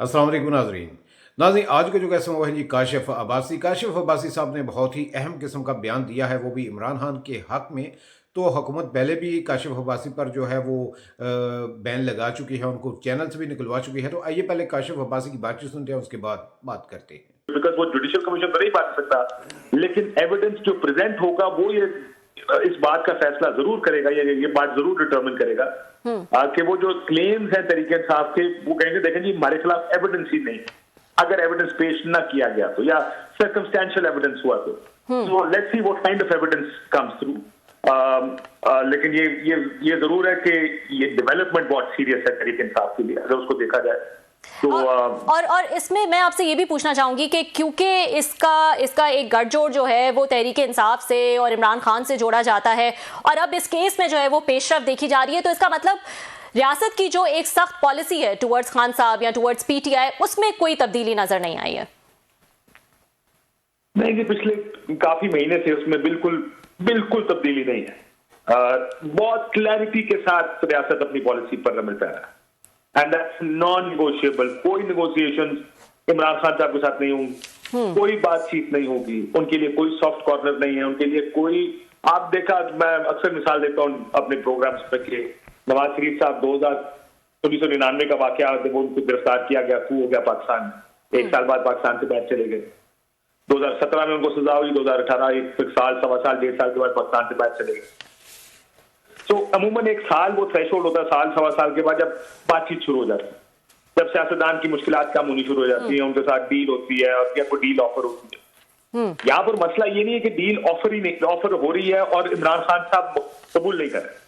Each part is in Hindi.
अस्सलाम वालेकुम नाज़रीन। नाज़रीन, आज का जो कैसा वो है जी काशिफ अब्बासी साहब ने बहुत ही अहम किस्म का बयान दिया है, वो भी इमरान खान के हक़ में। तो हुकूमत पहले भी काशिफ अब्बासी पर जो है वो बैन लगा चुकी है, उनको चैनल से भी निकलवा चुकी है। तो आइए पहले काशिफ अब्बासी की बातचीत सुनते हैं, उसके बाद बात करते हैं। बिकॉज वो जुडिशियल कमीशन तो नहीं बात सकता, लेकिन एविडेंस जो प्रेजेंट होगा वो ये इस बात का फैसला जरूर करेगा, ये बात जरूर डिटरमिन करेगा कि वो जो क्लेम्स हैं तरीके इंसाफ के, वो कहेंगे देखें जी हमारे खिलाफ एविडेंस ही नहीं, अगर एविडेंस पेश ना किया गया तो, या सर्कमस्टेंशियल एविडेंस हुआ तो let's see what kind of evidence comes through. लेकिन ये जरूर है कि ये डेवलपमेंट बहुत सीरियस है तरीके इंसाफ के लिए अगर उसको देखा जाए तो। और इसमें मैं आपसे ये भी पूछना चाहूंगी कि क्योंकि इसका एक गठजोड़ जो है वो तहरीक इंसाफ से और इमरान खान से जोड़ा जाता है, और अब इस केस में जो है वो पेशरफ देखी जा रही है, तो इसका मतलब रियासत की जो एक सख्त पॉलिसी है टुवर्ड्स खान साहब या टुवर्ड्स पीटीआई, उसमें कोई तब्दीली नजर नहीं आई है। नहीं जी, पिछले काफी महीने से उसमें बिल्कुल तब्दीली नहीं है। बहुत क्लैरिटी के साथ रियासत अपनी पॉलिसी पर अमल कर रहा है, एंड दैट्स नॉन निगोशिएबल। कोई निगोशिएशन इमरान खान साहब के साथ नहीं होंगी, कोई बातचीत नहीं होगी, उनके लिए कोई सॉफ्ट कॉर्नर नहीं है, उनके लिए कोई, आप देखा, मैं अक्सर मिसाल देता हूँ अपने प्रोग्राम्स पे कि नवाज शरीफ साहब 1999 का वाकया, जब उनको गिरफ्तार किया गया, कू हो गया पाकिस्तान, एक साल बाद पाकिस्तान से बाहर चले गए। 2017 में उनको सजा हुई, 2018 एक साल, सवा साल, 1.5 साल के बाद पाकिस्तान से बाहर चले गए। तो अमूमन एक साल वो थ्रेशोल्ड होता है, साल सवा साल के बाद जब बातचीत शुरू हो जाती है, जब सियासतदान की मुश्किलात कम होनी शुरू हो जाती है, उनके साथ डील होती है और या कोई डील ऑफर होती है। यहाँ पर मसला ये नहीं है कि डील ऑफर हो रही है और इमरान खान साहब कबूल नहीं कर रहे,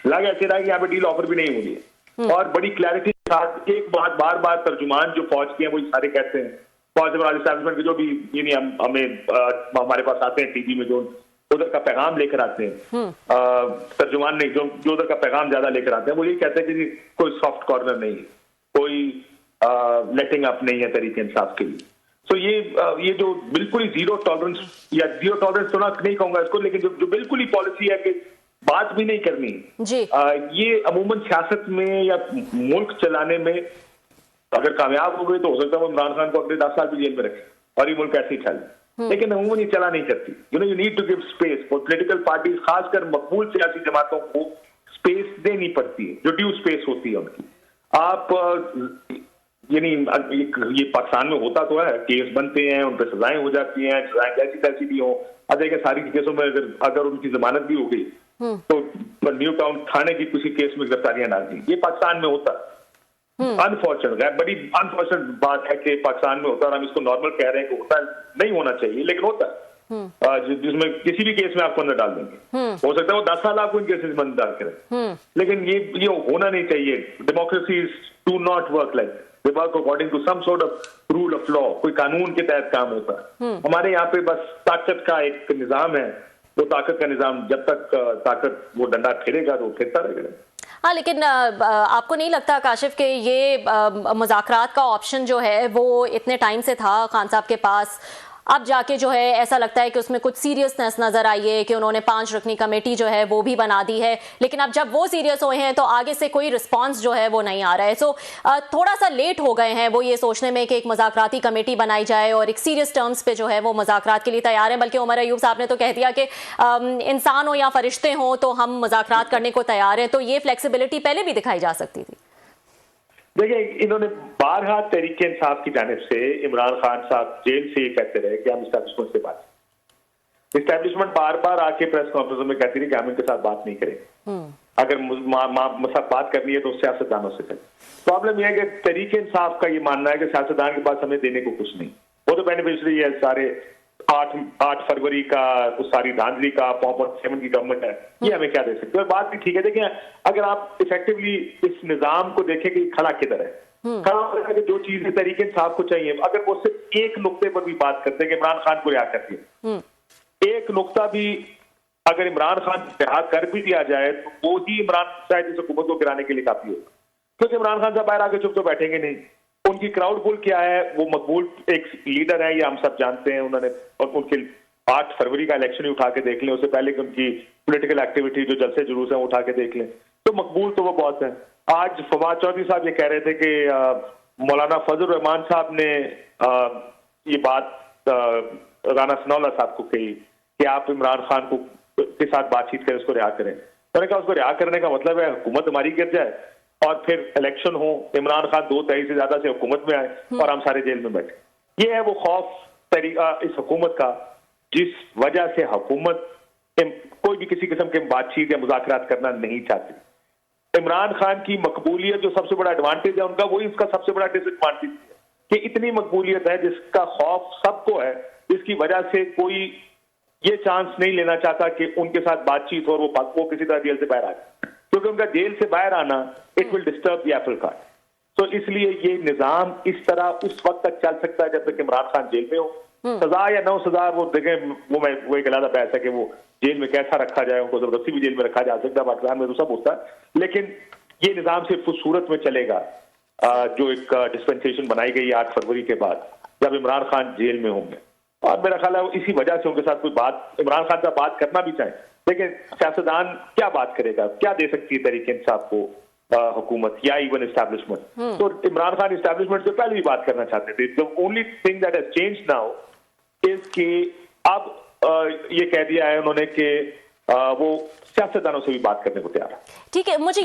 लग ऐसे रहा है कि यहाँ पे डील ऑफर भी नहीं हो रही है। और बड़ी क्लैरिटी के साथ एक बात बार बार तर्जुमान जो फौज के हैं वो सारे कहते हैं, फौज एस्टैब्लिशमेंट के जो भी ये हमें हमारे पास आते हैं टीवी में, जो उधर का पैगाम लेकर आते हैं, तर्जुमान नहीं, जो उधर का पैगाम ज्यादा लेकर आते हैं, वो ये कहते हैं कि कोई सॉफ्ट कॉर्नर नहीं है, कोई लेटिंग अप नहीं है तरीके इंसाफ के लिए। तो ये जो बिल्कुल ही जीरो टॉलरेंस, या जीरो टॉलरेंस तो ना नहीं कहूंगा इसको, लेकिन जो बिल्कुल ही पॉलिसी है कि बात भी नहीं करनी जी। ये अमूमन सियासत में या मुल्क चलाने में अगर कामयाब हो गई तो हो सकता है वो इमरान खान को अगले 10 साल भी जेल में रखे और ये मुल्क ऐसे ही चले, लेकिन अमूमन ये चला नहीं करती। You need to give space for political parties, खासकर मकबूल सियासी जमातों को स्पेस देनी पड़ती है, जो ड्यू स्पेस होती है उनकी। आप ये पाकिस्तान में होता तो है, केस बनते हैं, उन पर सजाएं हो जाती हैं, सजाएं जैसी तैसी भी हो। अब देखिए सारी केसों में अगर उनकी जमानत भी हो गई तो न्यू टाउन थाने की किसी केस में गिरफ्तारियां डाल दी, ये पाकिस्तान में होता। अनफॉर्चुनेट है, बड़ी अनफॉर्चुनेट बात है कि पाकिस्तान में होता है। हम इसको नॉर्मल कह रहे हैं कि होता नहीं होना चाहिए, लेकिन होता है, जिसमें किसी भी केस में आपको अंदर डाल देंगे। हो सकता है वो 10 साल आपको इन केसेस में अंदर डाल करें, लेकिन ये होना नहीं चाहिए। Democracies do not work like, they work according to some sort of rule of law, कोई कानून के तहत काम होता है। हमारे यहाँ पे बस ताकत का एक निजाम है, वो ताकत का निजाम जब तक ताकत वो डंडा फिरेगा तो फिरता रहेगा। हाँ, लेकिन आपको नहीं लगता काशिफ के ये मुज़ाकरात का ऑप्शन जो है वो इतने टाइम से था खान साहब के पास, अब जाके जो है ऐसा लगता है कि उसमें कुछ सीरियसनेस नजर आई है कि उन्होंने 5 रुकनी कमेटी जो है वो भी बना दी है, लेकिन अब जब वो सीरियस हुए हैं तो आगे से कोई रिस्पांस जो है वो नहीं आ रहा है। सो थोड़ा सा लेट हो गए हैं वो ये सोचने में कि एक मुज़ाकराती कमेटी बनाई जाए और एक सीरियस टर्म्स पे जो है वो मुज़ाकरात के लिए तैयार हैं। बल्कि उमर अयूब साहब ने तो कह दिया कि इंसान हो या फरिश्ते हों तो हम मुज़ाकरात करने को तैयार हैं, तो ये फ्लेक्सिबिलिटी पहले भी दिखाई जा सकती थी। देखिए, इन्होंने बारहा तहरीके इंसाफ की जानिब से इमरान खान साहब जेल से ये कहते रहे कि हम इस्टेब्लिशमेंट से बात, इस्टेब्लिशमेंट बार बार आके प्रेस कॉन्फ्रेंस में कहती रही कि हम इनके साथ बात नहीं करेंगे, अगर साथ बात करनी है तो सियासतदानों से करें। प्रॉब्लम यह है कि तहरीके इंसाफ का ये मानना है कि सियासतदान के पास हमें देने को कुछ नहीं, वो तो बेनिफिशियरी है सारे 8 फरवरी का, उस सारी धांधली का, 4.7 की गवर्नमेंट है, ये हमें क्या दे सकते हैं। बात भी ठीक है, देखिए अगर आप इफेक्टिवली इस निजाम को देखें कि खड़ा किधर है, खड़ा है कि जो चीजें तरीके इंसाफ को चाहिए, अगर वो सिर्फ एक नुक्ते पर भी बात करते हैं कि इमरान खान को रिहा कर दिया, एक नुक्ता भी अगर इमरान खान रिहा कर भी दिया जाए तो वो ही इमरान शायद इस हुकूमत को गिराने के लिए काफी होगा, क्योंकि इमरान खान साहब बाहर आके चुप तो बैठेंगे नहीं। उनकी क्राउड पुल क्या है, वो मकबूल एक लीडर है, ये हम सब जानते हैं। उन्होंने उनके 8 फरवरी का इलेक्शन ही उठा के देख लें, उससे पहले कि उनकी पॉलिटिकल एक्टिविटी जो जलसे जुलूस है उठा के देख लें, तो मकबूल तो वो बहुत है। आज फवाद चौधरी साहब ये कह रहे थे कि मौलाना फजल रहमान साहब ने ये बात राना सनाउल्लाह साहब को कही कि आप इमरान खान को के साथ बातचीत करें, उसको रिहा करें। मैंने कहा उसको रिहा करने का मतलब है हुकूमत हमारी गिर जाए और फिर इलेक्शन हो, इमरान खान 2 तिहाई से ज्यादा से हुकूमत में आए और हम सारे जेल में बैठे। ये है वो खौफ तरीका इस हुकूमत का, जिस वजह से हुकूमत कोई भी किसी किस्म के बातचीत या मुज़ाकरात करना नहीं चाहती। इमरान खान की मकबूलियत जो सबसे बड़ा एडवांटेज है उनका, वही उसका सबसे बड़ा डिसएडवांटेज है कि इतनी मकबूलियत है जिसका खौफ सबको है, जिसकी वजह से कोई ये चांस नहीं लेना चाहता कि उनके साथ बातचीत हो और वो किसी तरह जेल से बाहर आ जाए, क्योंकि उनका जेल से बाहर आना it will disturb the Apple cart. तो इसलिए ये निजाम इस तरह उस वक्त तक चल सकता है जब तक इमरान खान जेल में हो। सजा या 9 सजा वो देखें, वो एक अलग बहस है कि वो जेल में कैसा रखा जाए, उनको जबरदस्ती भी जेल में रखा जा सकता है, पाकिस्तान में तो सब होता है। लेकिन ये निजाम सिर्फ उस सूरत में चलेगा जो एक डिस्पेंसेशन बनाई गई 8 फरवरी के बाद, जब इमरान खान जेल में होंगे। और मेरा ख्याल है इसी वजह से उनके साथ कोई बात, इमरान खान साहब बात करना भी चाहें, लेकिन सियासतदान क्या बात करेगा, क्या दे सकती है तहरीक इंसाफ को हुकूमत या इवन एस्टैब्लिशमेंट। तो इमरान खान एस्टैब्लिशमेंट से पहले भी बात करना चाहते थे। The only thing that has changed now is कि अब ये कह दिया है उन्होंने कि वो सियासतदानों से भी बात करने को तैयार है। ठीक है, मुझे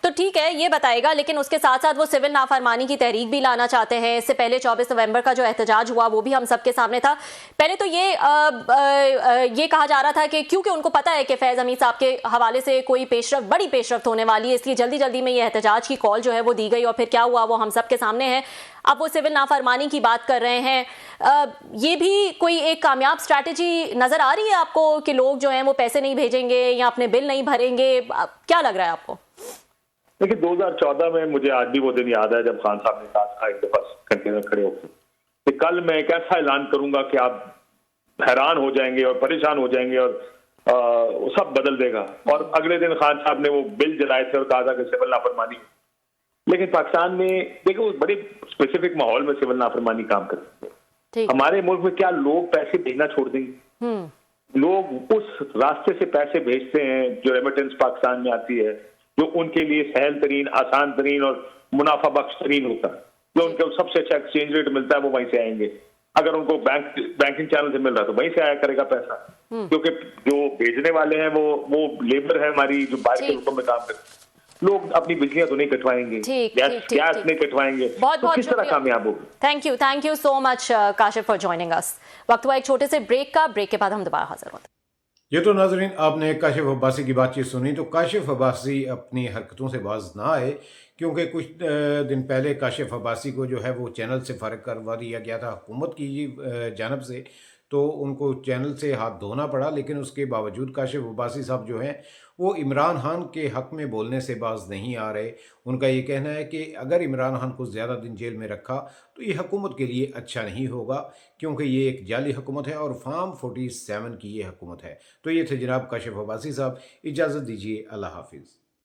तो ठीक है, ये बताएगा, लेकिन उसके साथ साथ वो सिविल नाफरमानी की तहरीक भी लाना चाहते हैं। इससे पहले 24 नवंबर का जो एहतजाज हुआ वो भी हम सबके सामने था। पहले तो ये कहा जा रहा था कि क्योंकि उनको पता है कि फैज अमीन साहब के हवाले से कोई बड़ी पेशरफ्त होने वाली है, इसलिए जल्दी जल्दी में ये एहतजाज की कॉल जो है वो दी गई, और फिर क्या हुआ वो हम सबके सामने है। अब वो सिविल नाफरमानी की बात कर रहे हैं। ये भी कोई एक कामयाब स्ट्रैटेजी नजर आ रही है आपको कि लोग जो हैं वो पैसे नहीं भेजेंगे या अपने बिल नहीं भरेंगे? क्या लग रहा है आपको? देखिए 2014 में मुझे आज भी वो दिन याद है जब खान साहब ने कहा था एक दफा कंटेनर खड़े होकर कि कल मैं एक ऐसा ऐलान करूंगा कि आप हैरान हो जाएंगे और परेशान हो जाएंगे और सब बदल देगा। और अगले दिन खान साहब ने वो बिल जलाए थे और कहा था कि सिविल नाफरमानी। लेकिन पाकिस्तान में देखो बड़े स्पेसिफिक माहौल में सिविल नाफरमानी काम करती है। हमारे मुल्क में क्या लोग पैसे भेजना छोड़ देंगे? लोग उस रास्ते से पैसे भेजते हैं जो रेमिटेंस पाकिस्तान में आती है, जो उनके लिए सहल तरीन, आसान तरीन और मुनाफा बख्श तरीन होता है, जो उनको सबसे अच्छा एक्सचेंज रेट मिलता है, वो वहीं से आएंगे। अगर उनको बैंकिंग चैनल से मिल रहा है तो वहीं से आया करेगा पैसा, क्योंकि जो भेजने वाले हैं वो लेबर है हमारी जो बाहर के मुल्कों में काम करते हैं। लोग अपनी बिजलियां तो नहीं कटवाएंगे, गैस नहीं कटवाएंगे, तो किस तरह कामयाब होगी? Thank you so much Kashif for joining us. वक्त हुआ एक छोटे से ब्रेक का, ब्रेक के बाद हम दोबारा हाजिर होते हैं। ये तो नाजरीन आपने काशिफ अब्बासी की बातचीत सुनी। तो काशिफ अब्बासी अपनी हरकतों से बाज ना आए, क्योंकि कुछ दिन पहले काशिफ अब्बासी को जो है वो चैनल से फ़ारिग करवा दिया गया था हुकूमत की जानब से, तो उनको चैनल से हाथ धोना पड़ा। लेकिन उसके बावजूद काशिफ अब्बासी साहब जो हैं वो इमरान खान के हक़ में बोलने से बाज नहीं आ रहे। उनका ये कहना है कि अगर इमरान खान को ज़्यादा दिन जेल में रखा तो ये हुकूमत के लिए अच्छा नहीं होगा, क्योंकि ये एक जाली हुकूमत है और फार्म 47 की ये हुकूमत है। तो ये थे जनाब काशिफ अब्बासी साहब। इजाज़त दीजिए, अल्लाह हाफिज़।